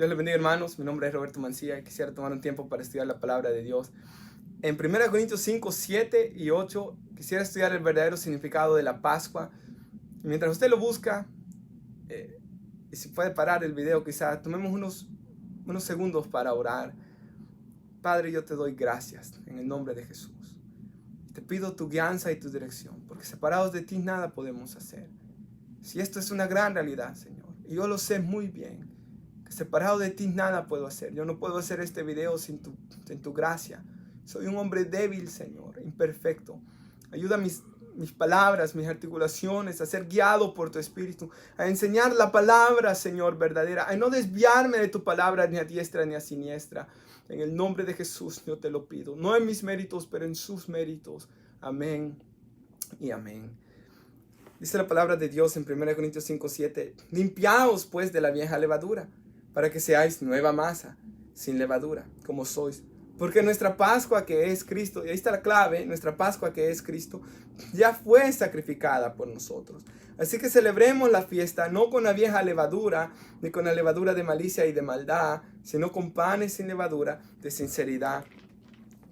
Dios les bendiga, hermanos. Mi nombre es Roberto Mancilla y quisiera tomar un tiempo para estudiar la palabra de Dios. En 1 Corintios 5, 7 y 8 quisiera estudiar el verdadero significado de la Pascua. Y mientras usted lo busca, y si puede parar el video, quizá tomemos unos segundos para orar. Padre, yo te doy gracias en el nombre de Jesús. Te pido tu guianza y tu dirección, porque separados de ti nada podemos hacer. Si esto es una gran realidad, Señor, y yo lo sé muy bien, que separado de ti nada puedo hacer. Yo no puedo hacer este video sin tu gracia. Soy un hombre débil, Señor, imperfecto. Ayuda mis palabras, mis articulaciones, a ser guiado por tu Espíritu, a enseñar la palabra, Señor, verdadera, a no desviarme de tu palabra ni a diestra ni a siniestra. En el nombre de Jesús yo te lo pido, no en mis méritos, pero en sus méritos. Amén y amén. Dice la palabra de Dios en 1 Corintios 5, 7, limpiaos pues de la vieja levadura, para que seáis nueva masa, sin levadura, como sois. Porque nuestra Pascua, que es Cristo, y ahí está la clave, nuestra Pascua, que es Cristo, ya fue sacrificada por nosotros. Así que celebremos la fiesta no con la vieja levadura, ni con la levadura de malicia y de maldad, sino con panes sin levadura, de sinceridad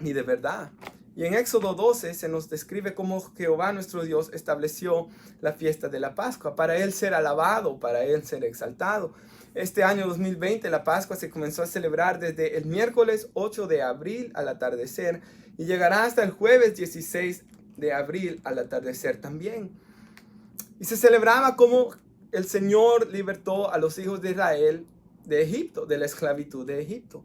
y de verdad. Y en Éxodo 12 se nos describe cómo Jehová nuestro Dios estableció la fiesta de la Pascua, para Él ser alabado, para Él ser exaltado. Este año 2020 la Pascua se comenzó a celebrar desde el miércoles 8 de abril al atardecer y llegará hasta el jueves 16 de abril al atardecer también. Y se celebraba como el Señor libertó a los hijos de Israel de Egipto, de la esclavitud de Egipto.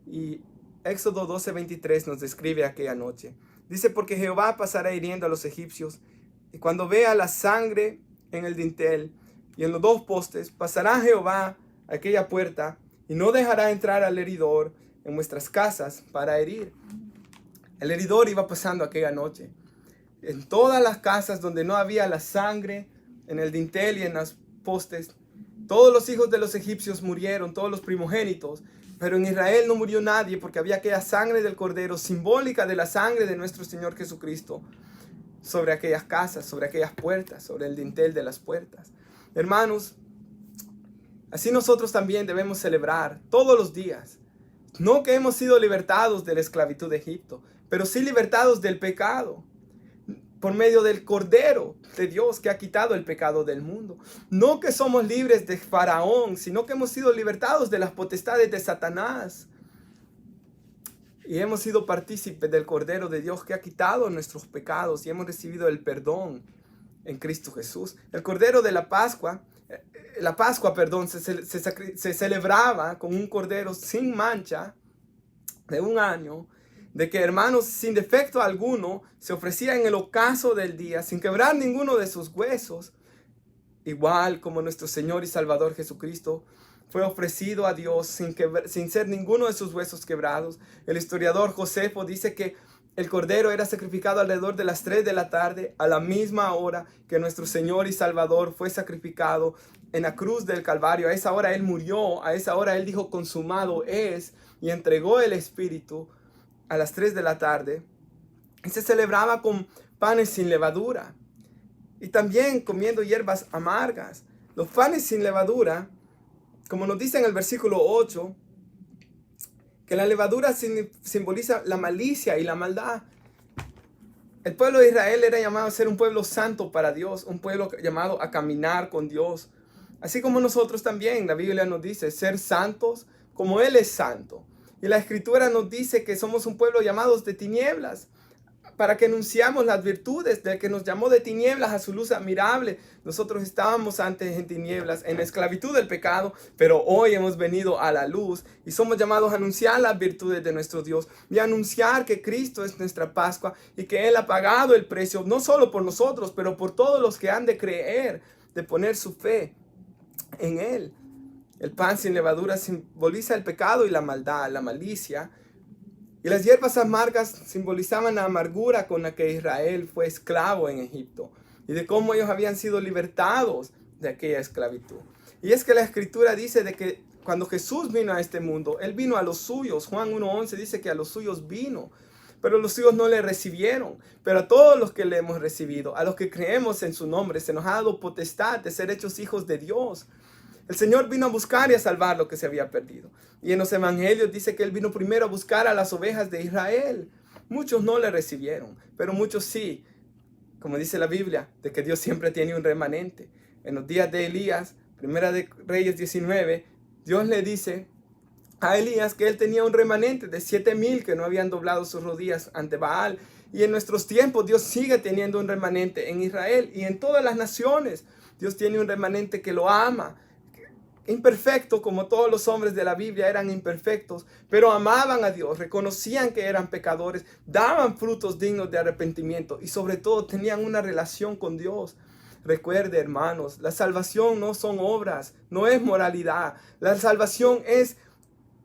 Y Éxodo 12:23 nos describe aquella noche. Dice, porque Jehová pasará hiriendo a los egipcios, y cuando vea la sangre en el dintel y en los dos postes, pasará Jehová a aquella puerta, y no dejará entrar al heridor en vuestras casas para herir. El heridor iba pasando aquella noche. En todas las casas donde no había la sangre, en el dintel y en los postes, todos los hijos de los egipcios murieron, todos los primogénitos. Pero en Israel no murió nadie, porque había aquella sangre del cordero, simbólica de la sangre de nuestro Señor Jesucristo, sobre aquellas casas, sobre aquellas puertas, sobre el dintel de las puertas. Hermanos, así nosotros también debemos celebrar todos los días. No que hemos sido libertados de la esclavitud de Egipto, pero sí libertados del pecado, por medio del Cordero de Dios que ha quitado el pecado del mundo. No que somos libres de Faraón, sino que hemos sido libertados de las potestades de Satanás. Y hemos sido partícipes del Cordero de Dios que ha quitado nuestros pecados y hemos recibido el perdón en Cristo Jesús. El Cordero de la Pascua, se celebraba con un cordero sin mancha de un año, de que, hermanos, sin defecto alguno, se ofrecía en el ocaso del día, sin quebrar ninguno de sus huesos, igual como nuestro Señor y Salvador Jesucristo fue ofrecido a Dios sin ser ninguno de sus huesos quebrados. El historiador Josefo dice que el cordero era sacrificado alrededor de las 3 de la tarde, a la misma hora que nuestro Señor y Salvador fue sacrificado en la cruz del Calvario. A esa hora Él murió, a esa hora Él dijo, consumado es, y entregó el Espíritu a las 3 de la tarde. Y se celebraba con panes sin levadura y también comiendo hierbas amargas. Los panes sin levadura, como nos dice en el versículo 8, que la levadura simboliza la malicia y la maldad. El pueblo de Israel era llamado a ser un pueblo santo para Dios, un pueblo llamado a caminar con Dios. Así como nosotros también, la Biblia nos dice, ser santos como Él es santo. Y la Escritura nos dice que somos un pueblo llamados de tinieblas, para que anunciamos las virtudes del que nos llamó de tinieblas a su luz admirable. Nosotros estábamos antes en tinieblas, en la esclavitud del pecado, pero hoy hemos venido a la luz y somos llamados a anunciar las virtudes de nuestro Dios y a anunciar que Cristo es nuestra Pascua y que Él ha pagado el precio, no solo por nosotros, pero por todos los que han de creer, de poner su fe en Él. El pan sin levadura simboliza el pecado y la maldad, la malicia. Y las hierbas amargas simbolizaban la amargura con la que Israel fue esclavo en Egipto y de cómo ellos habían sido libertados de aquella esclavitud. Y es que la Escritura dice de que cuando Jesús vino a este mundo, Él vino a los suyos. Juan 1:11 dice que a los suyos vino, pero los suyos no le recibieron. Pero a todos los que le hemos recibido, a los que creemos en su nombre, se nos ha dado potestad de ser hechos hijos de Dios. El Señor vino a buscar y a salvar lo que se había perdido. Y en los evangelios dice que Él vino primero a buscar a las ovejas de Israel. Muchos no le recibieron, pero muchos sí. Como dice la Biblia, de que Dios siempre tiene un remanente. En los días de Elías, Primera de Reyes 19, Dios le dice a Elías que él tenía un remanente de 7,000 que no habían doblado sus rodillas ante Baal. Y en nuestros tiempos Dios sigue teniendo un remanente en Israel y en todas las naciones. Dios tiene un remanente que lo ama. Imperfecto, como todos los hombres de la Biblia eran imperfectos, pero amaban a Dios, reconocían que eran pecadores, daban frutos dignos de arrepentimiento y sobre todo tenían una relación con Dios. Recuerde, hermanos, la salvación no son obras, no es moralidad. La salvación es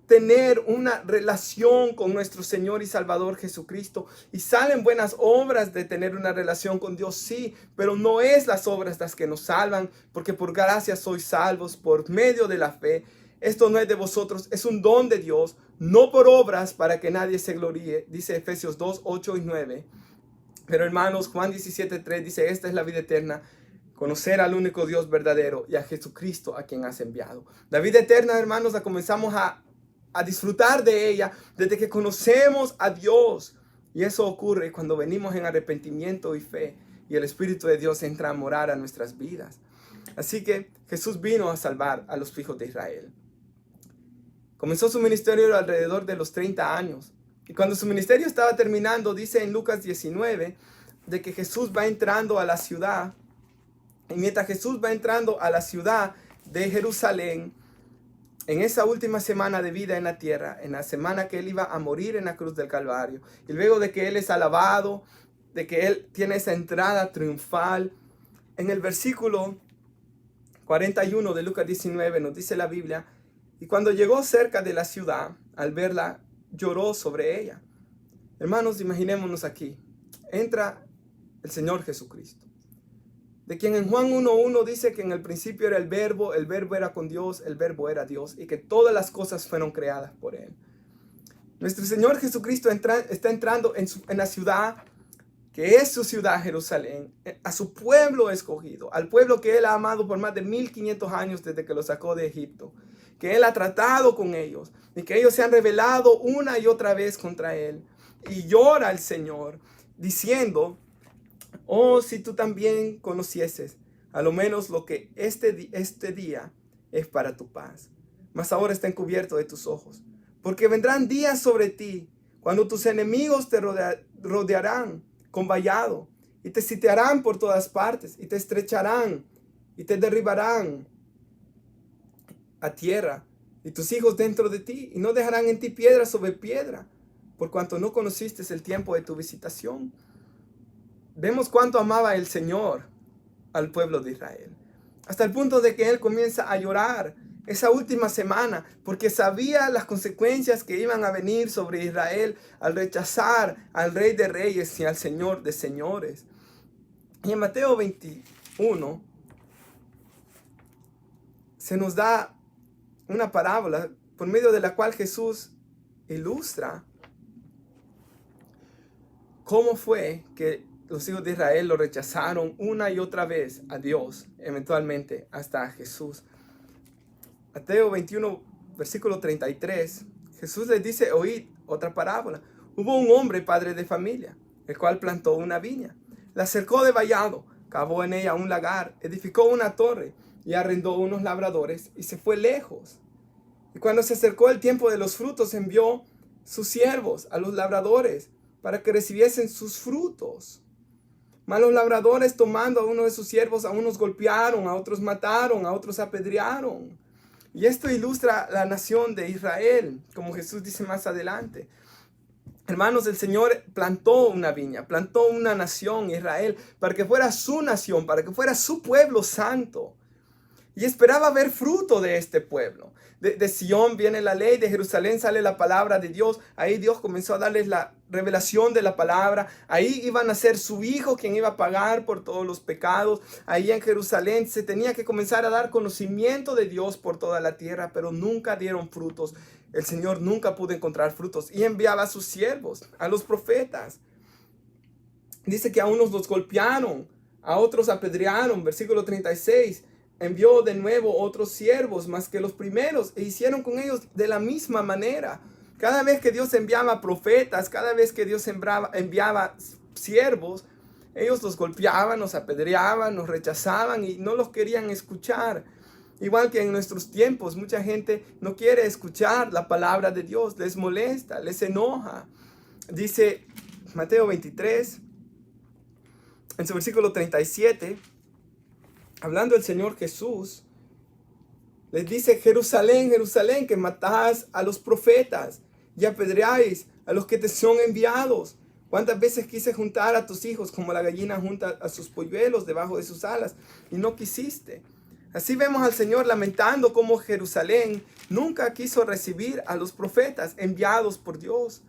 tener una relación con nuestro Señor y Salvador Jesucristo. Y salen buenas obras de tener una relación con Dios, sí, pero no es las obras las que nos salvan, porque por gracia sois salvos por medio de la fe. Esto no es de vosotros, es un don de Dios, no por obras para que nadie se gloríe, dice Efesios 2, 8 y 9. Pero hermanos, Juan 17, 3 dice, esta es la vida eterna, conocer al único Dios verdadero y a Jesucristo a quien has enviado. La vida eterna, hermanos, la comenzamos a disfrutar de ella desde que conocemos a Dios. Y eso ocurre cuando venimos en arrepentimiento y fe y el Espíritu de Dios entra a morar a nuestras vidas. Así que Jesús vino a salvar a los hijos de Israel. Comenzó su ministerio alrededor de los 30 años. Y cuando su ministerio estaba terminando, dice en Lucas 19, de que Jesús va entrando a la ciudad. Y mientras Jesús va entrando a la ciudad de Jerusalén, en esa última semana de vida en la tierra, en la semana que Él iba a morir en la cruz del Calvario, y luego de que Él es alabado, de que Él tiene esa entrada triunfal, en el versículo 41 de Lucas 19 nos dice la Biblia, y cuando llegó cerca de la ciudad, al verla, lloró sobre ella. Hermanos, imaginémonos aquí, entra el Señor Jesucristo, de quien en Juan 1:1 dice que en el principio era el verbo era con Dios, el verbo era Dios, y que todas las cosas fueron creadas por Él. Nuestro Señor Jesucristo está entrando en la ciudad, que es su ciudad Jerusalén, a su pueblo escogido, al pueblo que Él ha amado por más de 1500 años desde que lo sacó de Egipto, que Él ha tratado con ellos, y que ellos se han rebelado una y otra vez contra Él. Y llora el Señor, diciendo, oh, si tú también conocieses, a lo menos lo que este día es para tu paz. Mas ahora está encubierto de tus ojos. Porque vendrán días sobre ti, cuando tus enemigos te rodearán con vallado, y te sitiarán por todas partes, y te estrecharán, y te derribarán a tierra, y tus hijos dentro de ti, y no dejarán en ti piedra sobre piedra, por cuanto no conociste el tiempo de tu visitación. Vemos cuánto amaba el Señor al pueblo de Israel, hasta el punto de que Él comienza a llorar esa última semana, porque sabía las consecuencias que iban a venir sobre Israel al rechazar al Rey de Reyes y al Señor de Señores. Y en Mateo 21 se nos da una parábola por medio de la cual Jesús ilustra cómo fue que los hijos de Israel lo rechazaron una y otra vez a Dios, eventualmente hasta a Jesús. Mateo 21, versículo 33, Jesús les dice, oíd otra parábola. Hubo un hombre, padre de familia, el cual plantó una viña, la cercó de vallado, cavó en ella un lagar, edificó una torre y arrendó unos labradores y se fue lejos. Y cuando se acercó el tiempo de los frutos, envió sus siervos a los labradores para que recibiesen sus frutos. Mas los labradores, tomando a uno de sus siervos, a unos golpearon, a otros mataron, a otros apedrearon. Y esto ilustra la nación de Israel, como Jesús dice más adelante. Hermanos, el Señor plantó una viña, plantó una nación, Israel, para que fuera su nación, para que fuera su pueblo santo. Y esperaba ver fruto de este pueblo. De Sión viene la ley, de Jerusalén sale la palabra de Dios. Ahí Dios comenzó a darles la revelación de la palabra. Ahí iban a ser su hijo quien iba a pagar por todos los pecados. Ahí en Jerusalén se tenía que comenzar a dar conocimiento de Dios por toda la tierra, pero nunca dieron frutos. El Señor nunca pudo encontrar frutos y enviaba a sus siervos, a los profetas. Dice que a unos los golpearon, a otros apedrearon, versículo 36. envió de nuevo otros siervos más que los primeros e hicieron con ellos de la misma manera. Cada vez que Dios enviaba profetas, cada vez que Dios enviaba siervos, ellos los golpeaban, los apedreaban, los rechazaban y no los querían escuchar. Igual que en nuestros tiempos, mucha gente no quiere escuchar la palabra de Dios, les molesta, les enoja. Dice Mateo 23, en su versículo 37, hablando el Señor Jesús, les dice: Jerusalén, Jerusalén, que matás a los profetas y apedreáis a los que te son enviados. ¿Cuántas veces quise juntar a tus hijos como la gallina junta a sus polluelos debajo de sus alas y no quisiste? Así vemos al Señor lamentando cómo Jerusalén nunca quiso recibir a los profetas enviados por Dios.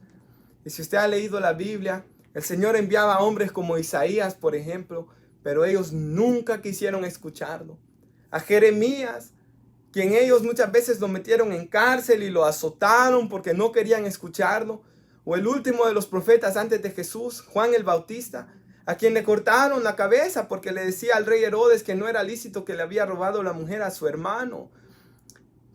Y si usted ha leído la Biblia, el Señor enviaba a hombres como Isaías, por ejemplo, pero ellos nunca quisieron escucharlo. A Jeremías, quien ellos muchas veces lo metieron en cárcel y lo azotaron porque no querían escucharlo. O el último de los profetas antes de Jesús, Juan el Bautista, a quien le cortaron la cabeza porque le decía al rey Herodes que no era lícito, que le había robado la mujer a su hermano.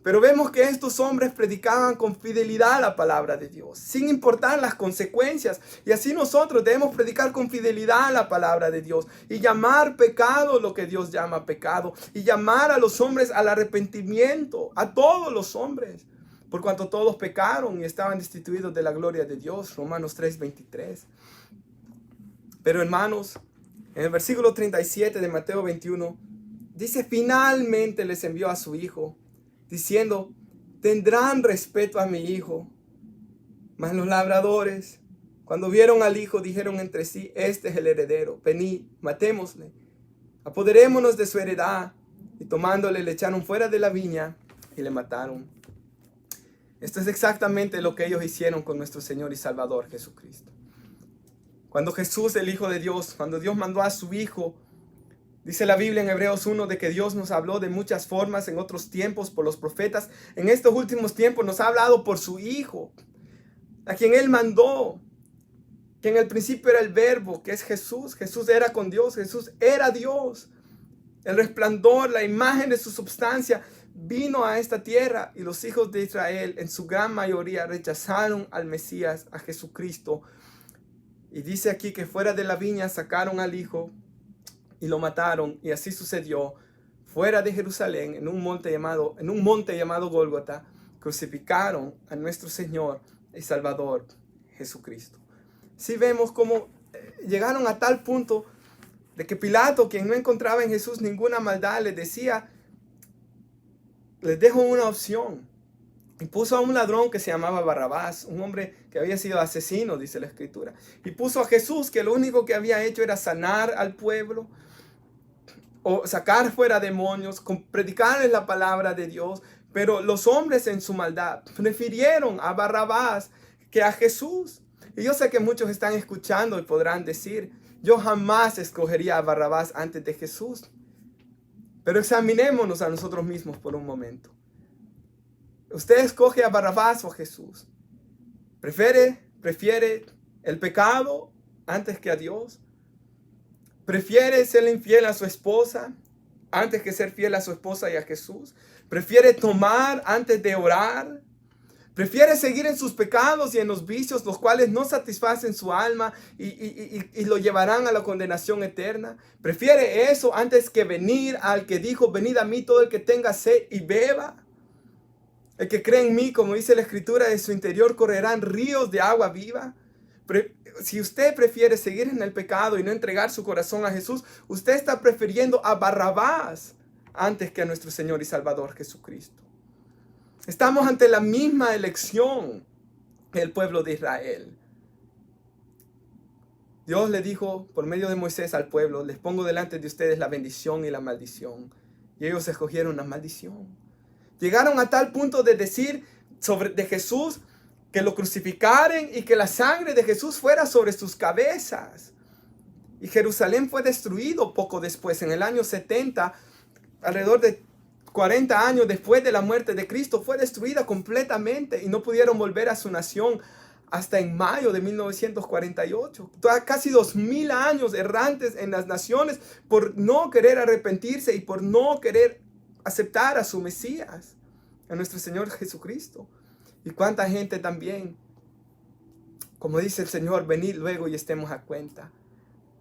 Pero vemos que estos hombres predicaban con fidelidad la palabra de Dios, sin importar las consecuencias. Y así nosotros debemos predicar con fidelidad la palabra de Dios y llamar pecado lo que Dios llama pecado, y llamar a los hombres al arrepentimiento, a todos los hombres, por cuanto todos pecaron y estaban destituidos de la gloria de Dios. Romanos 3:23. Pero hermanos, en el versículo 37 de Mateo 21, dice: finalmente les envió a su hijo, diciendo: tendrán respeto a mi hijo. Mas los labradores, cuando vieron al hijo, dijeron entre sí: este es el heredero, venid, matémosle, apoderémonos de su heredad. Y tomándole, le echaron fuera de la viña y le mataron. Esto es exactamente lo que ellos hicieron con nuestro Señor y Salvador Jesucristo. Cuando Jesús, el Hijo de Dios, cuando Dios mandó a su Hijo, dice la Biblia en Hebreos 1 de que Dios nos habló de muchas formas en otros tiempos por los profetas. En estos últimos tiempos nos ha hablado por su Hijo, a quien Él mandó, que en el principio era el Verbo, que es Jesús. Jesús era con Dios, Jesús era Dios. El resplandor, la imagen de su substancia, vino a esta tierra, y los hijos de Israel en su gran mayoría rechazaron al Mesías, a Jesucristo. Y dice aquí que fuera de la viña sacaron al Hijo y lo mataron. Y así sucedió fuera de Jerusalén, en un monte llamado Gólgota. Crucificaron a nuestro Señor y Salvador Jesucristo. Sí vemos cómo llegaron a tal punto de que Pilato, quien no encontraba en Jesús ninguna maldad, les decía: les dejo una opción. Y puso a un ladrón que se llamaba Barrabás, un hombre que había sido asesino, dice la Escritura. Y puso a Jesús, que lo único que había hecho era sanar al pueblo, o sacar fuera demonios, predicarles la palabra de Dios. Pero los hombres en su maldad prefirieron a Barrabás que a Jesús. Y yo sé que muchos están escuchando y podrán decir: yo jamás escogería a Barrabás antes de Jesús. Pero examinémonos a nosotros mismos por un momento. ¿Usted escoge a Barrabás o a Jesús? ¿Prefiere el pecado antes que a Dios? ¿Prefiere ser infiel a su esposa antes que ser fiel a su esposa y a Jesús? ¿Prefiere tomar antes de orar? ¿Prefiere seguir en sus pecados y en los vicios, los cuales no satisfacen su alma y lo llevarán a la condenación eterna? ¿Prefiere eso antes que venir al que dijo: venid a mí todo el que tenga sed y beba? El que cree en mí, como dice la Escritura, de su interior correrán ríos de agua viva. Si usted prefiere seguir en el pecado y no entregar su corazón a Jesús, usted está prefiriendo a Barrabás antes que a nuestro Señor y Salvador Jesucristo. Estamos ante la misma elección que el pueblo de Israel. Dios le dijo por medio de Moisés al pueblo: les pongo delante de ustedes la bendición y la maldición. Y ellos escogieron la maldición. Llegaron a tal punto de decir de Jesús que lo crucificaran y que la sangre de Jesús fuera sobre sus cabezas. Y Jerusalén fue destruido poco después, en el año 70, alrededor de 40 años después de la muerte de Cristo, fue destruida completamente y no pudieron volver a su nación hasta en mayo de 1948. Casi 2000 años errantes en las naciones por no querer arrepentirse y por no querer aceptar a su Mesías, a nuestro Señor Jesucristo. Y cuánta gente también, como dice el Señor, venid luego y estemos a cuenta.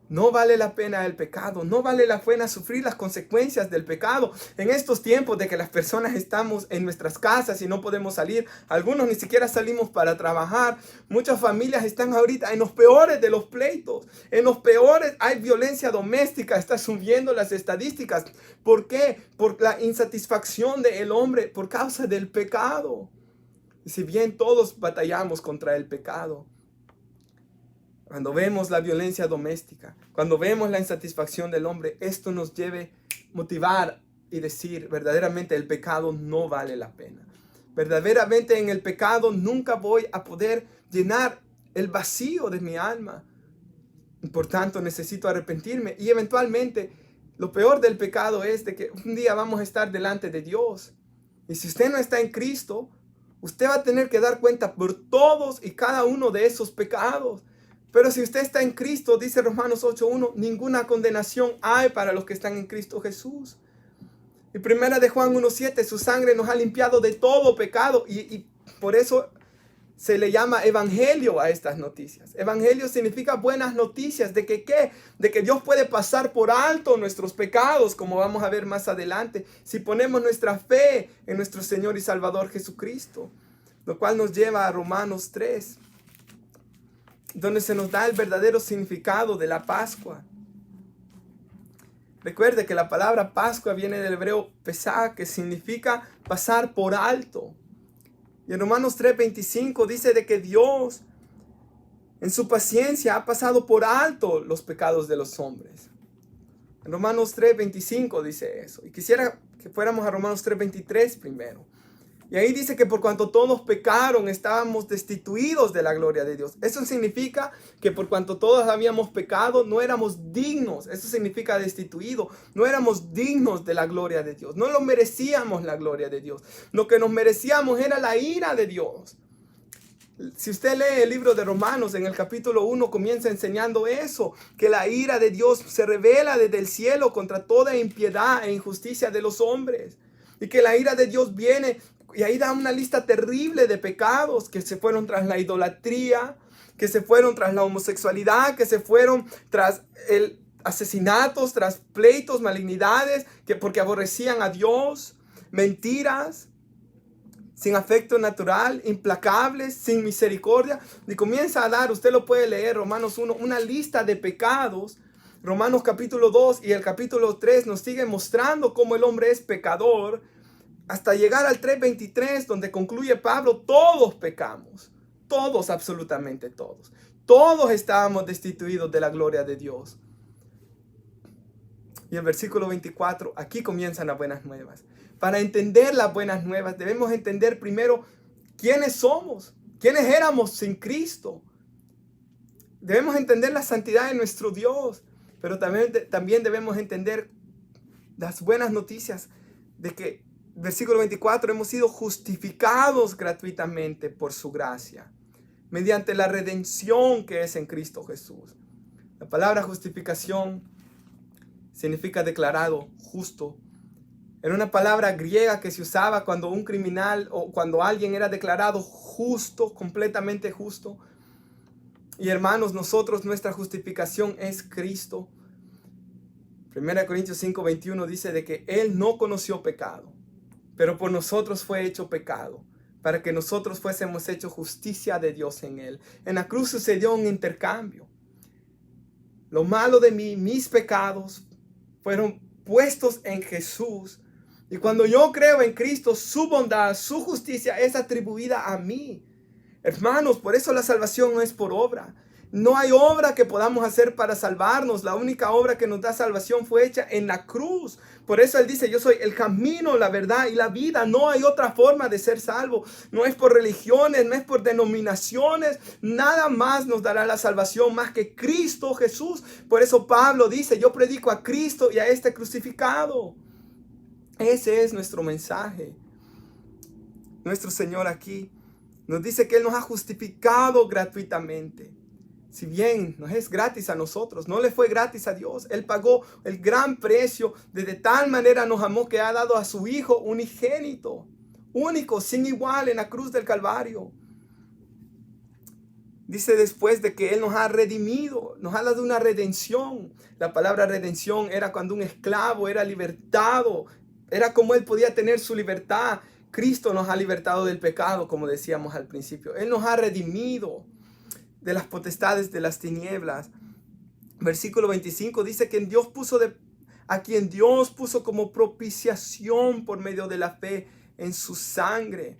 No vale la pena el pecado, no vale la pena sufrir las consecuencias del pecado. En estos tiempos de que las personas estamos en nuestras casas y no podemos salir, algunos ni siquiera salimos para trabajar, muchas familias están ahorita en los peores de los pleitos, en los peores hay violencia doméstica, está subiendo las estadísticas. ¿Por qué? Por la insatisfacción del hombre, por causa del pecado. Y si bien todos batallamos contra el pecado, cuando vemos la violencia doméstica, cuando vemos la insatisfacción del hombre, esto nos debe motivar y decir, verdaderamente el pecado no vale la pena. Verdaderamente en el pecado nunca voy a poder llenar el vacío de mi alma. Y por tanto necesito arrepentirme. Y eventualmente lo peor del pecado es de que un día vamos a estar delante de Dios. Y si usted no está en Cristo, usted va a tener que dar cuenta por todos y cada uno de esos pecados. Pero si usted está en Cristo, dice Romanos 8:1, ninguna condenación hay para los que están en Cristo Jesús. Y primera de Juan 1:7, su sangre nos ha limpiado de todo pecado. Y por eso se le llama evangelio a estas noticias. Evangelio significa buenas noticias. ¿De que qué? De que Dios puede pasar por alto nuestros pecados, como vamos a ver más adelante, si ponemos nuestra fe en nuestro Señor y Salvador Jesucristo. Lo cual nos lleva a Romanos 3. Donde se nos da el verdadero significado de la Pascua. Recuerde que la palabra Pascua viene del hebreo pesá, que significa pasar por alto. Y en Romanos 3:25 dice de que Dios en su paciencia ha pasado por alto los pecados de los hombres. En Romanos 3:25 dice eso. Y quisiera que fuéramos a Romanos 3:23 primero. Y ahí dice que por cuanto todos pecaron, estábamos destituidos de la gloria de Dios. Eso significa que por cuanto todos habíamos pecado, no éramos dignos. Eso significa destituido. No éramos dignos de la gloria de Dios. No lo merecíamos la gloria de Dios. Lo que nos merecíamos era la ira de Dios. Si usted lee el libro de Romanos, en el capítulo 1 comienza enseñando eso, que la ira de Dios se revela desde el cielo contra toda impiedad e injusticia de los hombres. Y que la ira de Dios viene. Y ahí da una lista terrible de pecados que se fueron tras la idolatría, que se fueron tras la homosexualidad, que se fueron tras el asesinatos, tras pleitos, malignidades, que porque aborrecían a Dios, mentiras, sin afecto natural, implacables, sin misericordia. Y comienza a dar, usted lo puede leer, Romanos 1, una lista de pecados. Romanos capítulo 2 y el capítulo 3 nos sigue mostrando cómo el hombre es pecador. Hasta llegar al 3:23, donde concluye Pablo, todos pecamos. Todos, absolutamente todos. Todos estábamos destituidos de la gloria de Dios. Y el versículo 24, aquí comienzan las buenas nuevas. Para entender las buenas nuevas, debemos entender primero quiénes somos, quiénes éramos sin Cristo. Debemos entender la santidad de nuestro Dios, pero también debemos entender las buenas noticias de que versículo 24, hemos sido justificados gratuitamente por su gracia, mediante la redención que es en Cristo Jesús. La palabra justificación significa declarado justo. Era una palabra griega que se usaba cuando un criminal o cuando alguien era declarado justo, completamente justo. Y hermanos, nuestra justificación es Cristo. 1 Corintios 5:21 dice de que Él no conoció pecado, pero por nosotros fue hecho pecado, para que nosotros fuésemos hechos justicia de Dios en Él. En la cruz sucedió un intercambio. Lo malo de mí, mis pecados, fueron puestos en Jesús. Y cuando yo creo en Cristo, su bondad, su justicia es atribuida a mí. Hermanos, por eso la salvación no es por obra. No hay obra que podamos hacer para salvarnos. La única obra que nos da salvación fue hecha en la cruz. Por eso Él dice, yo soy el camino, la verdad y la vida. No hay otra forma de ser salvo. No es por religiones, no es por denominaciones. Nada más nos dará la salvación más que Cristo Jesús. Por eso Pablo dice, yo predico a Cristo y a este crucificado. Ese es nuestro mensaje. Nuestro Señor aquí nos dice que Él nos ha justificado gratuitamente. Si bien nos es gratis a nosotros, no le fue gratis a Dios. Él pagó el gran precio. De tal manera nos amó que ha dado a su Hijo unigénito, único, sin igual en la cruz del Calvario. Dice después de que Él nos ha redimido, nos ha dado una redención. La palabra redención era cuando un esclavo era libertado. Era como Él podía tener su libertad. Cristo nos ha libertado del pecado, como decíamos al principio. Él nos ha redimido de las potestades de las tinieblas. Versículo 25 dice que a quien Dios puso como propiciación por medio de la fe en su sangre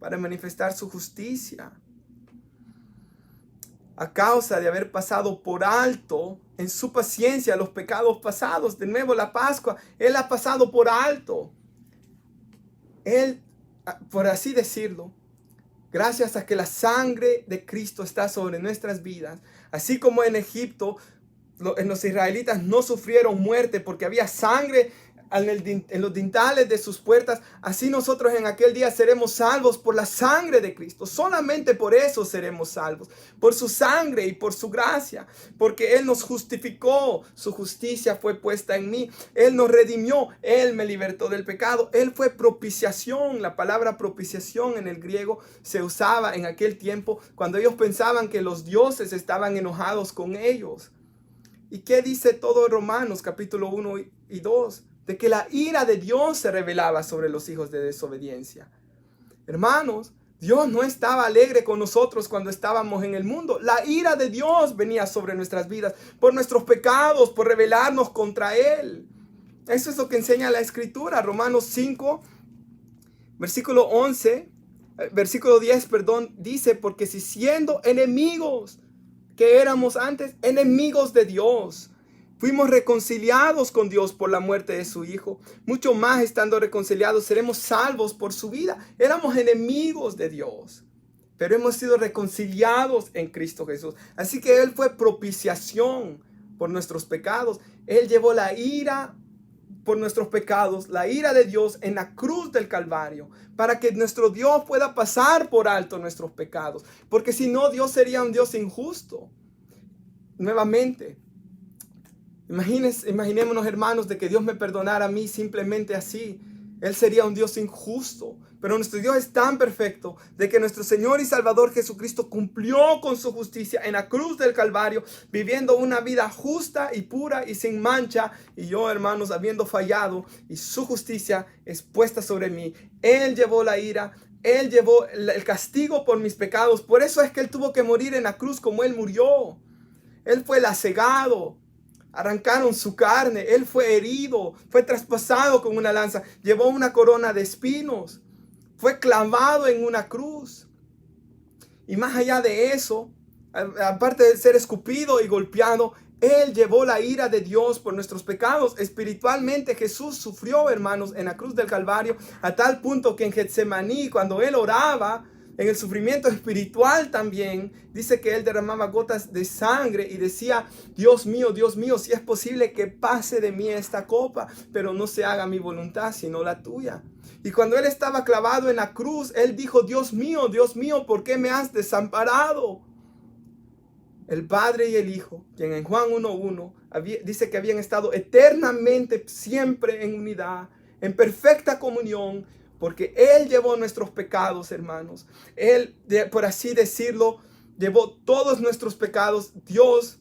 para manifestar su justicia. A causa de haber pasado por alto en su paciencia los pecados pasados. De nuevo la Pascua, Él ha pasado por alto. Él, por así decirlo, gracias a que la sangre de Cristo está sobre nuestras vidas, así como en Egipto, los israelitas no sufrieron muerte porque había sangre en los dintales de sus puertas, así nosotros en aquel día seremos salvos por la sangre de Cristo. Solamente por eso seremos salvos, por su sangre y por su gracia, porque Él nos justificó, su justicia fue puesta en mí, Él nos redimió, Él me libertó del pecado, Él fue propiciación. La palabra propiciación en el griego se usaba en aquel tiempo cuando ellos pensaban que los dioses estaban enojados con ellos. ¿Y qué dice todo Romanos capítulo 1 y 2? De que la ira de Dios se revelaba sobre los hijos de desobediencia. Hermanos, Dios no estaba alegre con nosotros cuando estábamos en el mundo. La ira de Dios venía sobre nuestras vidas por nuestros pecados, por rebelarnos contra Él. Eso es lo que enseña la Escritura. Romanos 5, versículo 10, dice, porque si siendo enemigos que éramos antes, enemigos de Dios, fuimos reconciliados con Dios por la muerte de su Hijo, mucho más estando reconciliados seremos salvos por su vida. Éramos enemigos de Dios, pero hemos sido reconciliados en Cristo Jesús. Así que Él fue propiciación por nuestros pecados. Él llevó la ira por nuestros pecados, la ira de Dios en la cruz del Calvario, para que nuestro Dios pueda pasar por alto nuestros pecados, porque si no, Dios sería un Dios injusto. Nuevamente, imaginémonos, hermanos, de que Dios me perdonara a mí simplemente así. Él sería un Dios injusto. Pero nuestro Dios es tan perfecto de que nuestro Señor y Salvador Jesucristo cumplió con su justicia en la cruz del Calvario, viviendo una vida justa y pura y sin mancha. Y yo, hermanos, habiendo fallado, y su justicia es puesta sobre mí. Él llevó la ira, Él llevó el castigo por mis pecados. Por eso es que Él tuvo que morir en la cruz como Él murió. Él fue lacegado. Arrancaron su carne, Él fue herido, fue traspasado con una lanza, llevó una corona de espinos, fue clavado en una cruz. Y más allá de eso, aparte de ser escupido y golpeado, Él llevó la ira de Dios por nuestros pecados. Espiritualmente Jesús sufrió, hermanos, en la cruz del Calvario, a tal punto que en Getsemaní, cuando Él oraba, en el sufrimiento espiritual también, dice que Él derramaba gotas de sangre y decía, Dios mío, si es posible que pase de mí esta copa, pero no se haga mi voluntad, sino la tuya. Y cuando Él estaba clavado en la cruz, Él dijo, Dios mío, ¿por qué me has desamparado? El Padre y el Hijo, quien en Juan 1:1 dice que habían estado eternamente siempre en unidad, en perfecta comunión, porque Él llevó nuestros pecados, hermanos. Él, por así decirlo, llevó todos nuestros pecados. Dios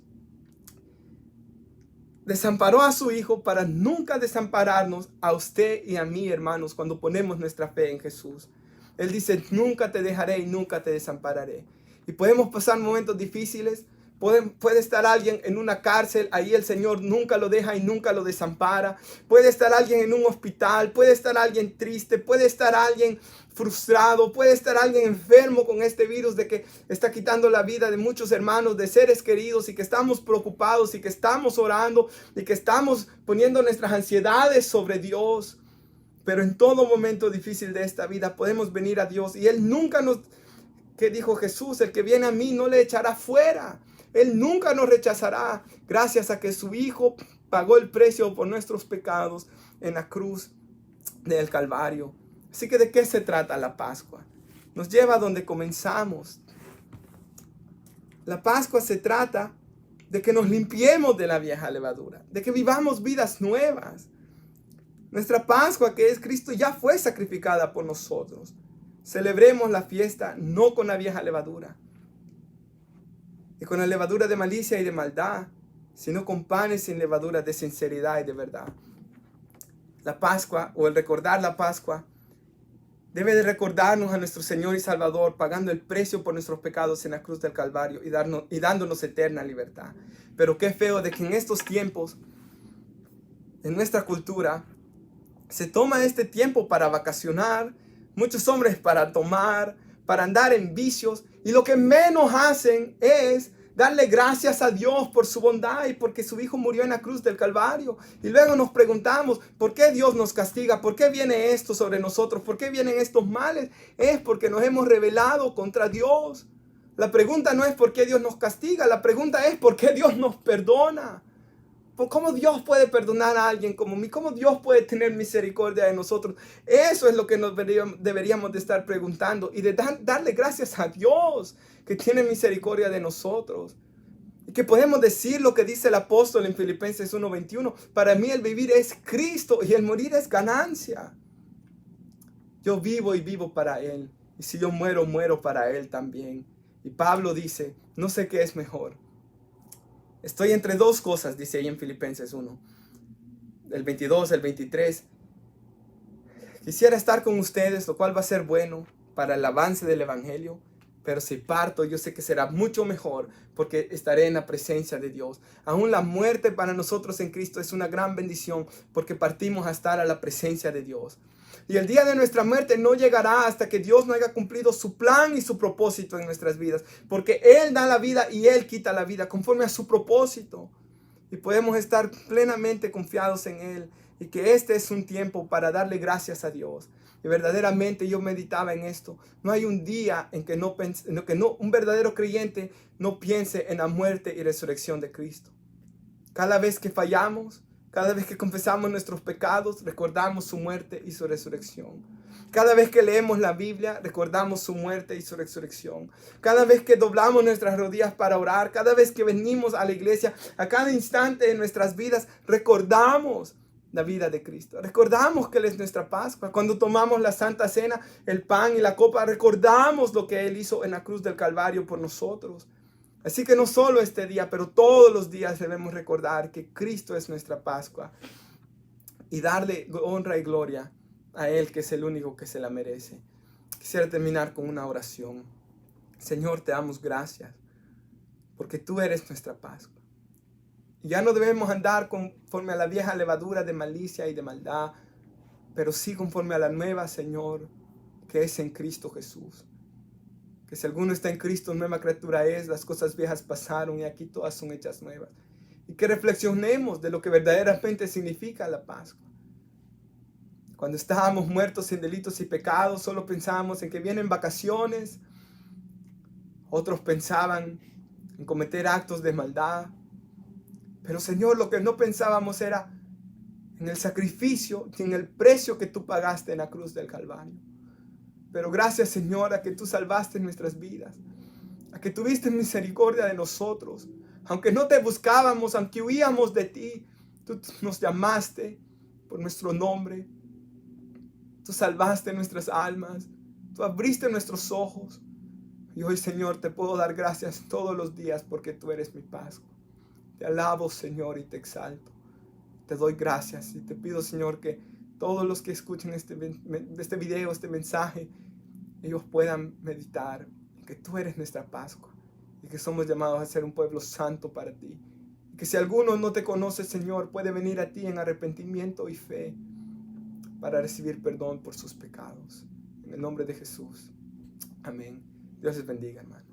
desamparó a su Hijo para nunca desampararnos a usted y a mí, hermanos, cuando ponemos nuestra fe en Jesús. Él dice, nunca te dejaré y nunca te desampararé. Y podemos pasar momentos difíciles. Puede estar alguien en una cárcel, ahí el Señor nunca lo deja y nunca lo desampara. Puede estar alguien en un hospital, puede estar alguien triste, puede estar alguien frustrado, puede estar alguien enfermo con este virus de que está quitando la vida de muchos hermanos, de seres queridos, y que estamos preocupados y que estamos orando y que estamos poniendo nuestras ansiedades sobre Dios. Pero en todo momento difícil de esta vida podemos venir a Dios y Él nunca ¿qué dijo Jesús? El que viene a mí no le echará fuera. Él nunca nos rechazará, gracias a que su Hijo pagó el precio por nuestros pecados en la cruz del Calvario. Así que, ¿de qué se trata la Pascua? Nos lleva a donde comenzamos. La Pascua se trata de que nos limpiemos de la vieja levadura, de que vivamos vidas nuevas. Nuestra Pascua, que es Cristo, ya fue sacrificada por nosotros. Celebremos la fiesta no con la vieja levadura y con la levadura de malicia y de maldad, sino con panes sin levadura de sinceridad y de verdad. La Pascua, o el recordar la Pascua, debe de recordarnos a nuestro Señor y Salvador pagando el precio por nuestros pecados en la cruz del Calvario y dándonos eterna libertad. Pero qué feo de que en estos tiempos, en nuestra cultura, se toma este tiempo para vacacionar, muchos hombres para tomar, para andar en vicios, y lo que menos hacen es darle gracias a Dios por su bondad y porque su Hijo murió en la cruz del Calvario. Y luego nos preguntamos, ¿por qué Dios nos castiga? ¿Por qué viene esto sobre nosotros? ¿Por qué vienen estos males? Es porque nos hemos rebelado contra Dios. La pregunta no es por qué Dios nos castiga, la pregunta es por qué Dios nos perdona. ¿Cómo Dios puede perdonar a alguien como mí? ¿Cómo Dios puede tener misericordia de nosotros? Eso es lo que nos deberíamos de estar preguntando y de darle gracias a Dios que tiene misericordia de nosotros. Y que podemos decir lo que dice el apóstol en Filipenses 1:21. Para mí el vivir es Cristo y el morir es ganancia. Yo vivo y vivo para Él. Y si yo muero, muero para Él también. Y Pablo dice, no sé qué es mejor. Estoy entre dos cosas, dice ahí en Filipenses 1, el 22, el 23. Quisiera estar con ustedes, lo cual va a ser bueno para el avance del Evangelio. Pero si parto, yo sé que será mucho mejor porque estaré en la presencia de Dios. Aún la muerte para nosotros en Cristo es una gran bendición porque partimos a estar a la presencia de Dios. Y el día de nuestra muerte no llegará hasta que Dios no haya cumplido su plan y su propósito en nuestras vidas. Porque Él da la vida y Él quita la vida conforme a su propósito. Y podemos estar plenamente confiados en Él. Y que este es un tiempo para darle gracias a Dios. Y verdaderamente yo meditaba en esto. No hay un día en que un verdadero creyente no piense en la muerte y resurrección de Cristo. Cada vez que fallamos, cada vez que confesamos nuestros pecados, recordamos su muerte y su resurrección. Cada vez que leemos la Biblia, recordamos su muerte y su resurrección. Cada vez que doblamos nuestras rodillas para orar, cada vez que venimos a la iglesia, a cada instante de nuestras vidas, recordamos la vida de Cristo. Recordamos que Él es nuestra Pascua. Cuando tomamos la Santa Cena, el pan y la copa, recordamos lo que Él hizo en la cruz del Calvario por nosotros. Así que no solo este día, pero todos los días debemos recordar que Cristo es nuestra Pascua y darle honra y gloria a Él, que es el único que se la merece. Quisiera terminar con una oración. Señor, te damos gracias porque tú eres nuestra Pascua. Y ya no debemos andar conforme a la vieja levadura de malicia y de maldad, pero sí conforme a la nueva, Señor, que es en Cristo Jesús. Que si alguno está en Cristo, nueva criatura es, las cosas viejas pasaron y aquí todas son hechas nuevas. Y que reflexionemos de lo que verdaderamente significa la Pascua. Cuando estábamos muertos en delitos y pecados, solo pensábamos en que vienen vacaciones. Otros pensaban en cometer actos de maldad. Pero Señor, lo que no pensábamos era en el sacrificio y en el precio que tú pagaste en la cruz del Calvario. Pero gracias, Señor, a que tú salvaste nuestras vidas, a que tuviste misericordia de nosotros. Aunque no te buscábamos, aunque huíamos de ti, tú nos llamaste por nuestro nombre. Tú salvaste nuestras almas, tú abriste nuestros ojos. Y hoy, Señor, te puedo dar gracias todos los días porque tú eres mi Pascua. Te alabo, Señor, y te exalto. Te doy gracias y te pido, Señor, que todos los que escuchen este video, este mensaje, ellos puedan meditar en que tú eres nuestra Pascua y que somos llamados a ser un pueblo santo para ti. Y que si alguno no te conoce, Señor, puede venir a ti en arrepentimiento y fe para recibir perdón por sus pecados. En el nombre de Jesús. Amén. Dios les bendiga, hermano.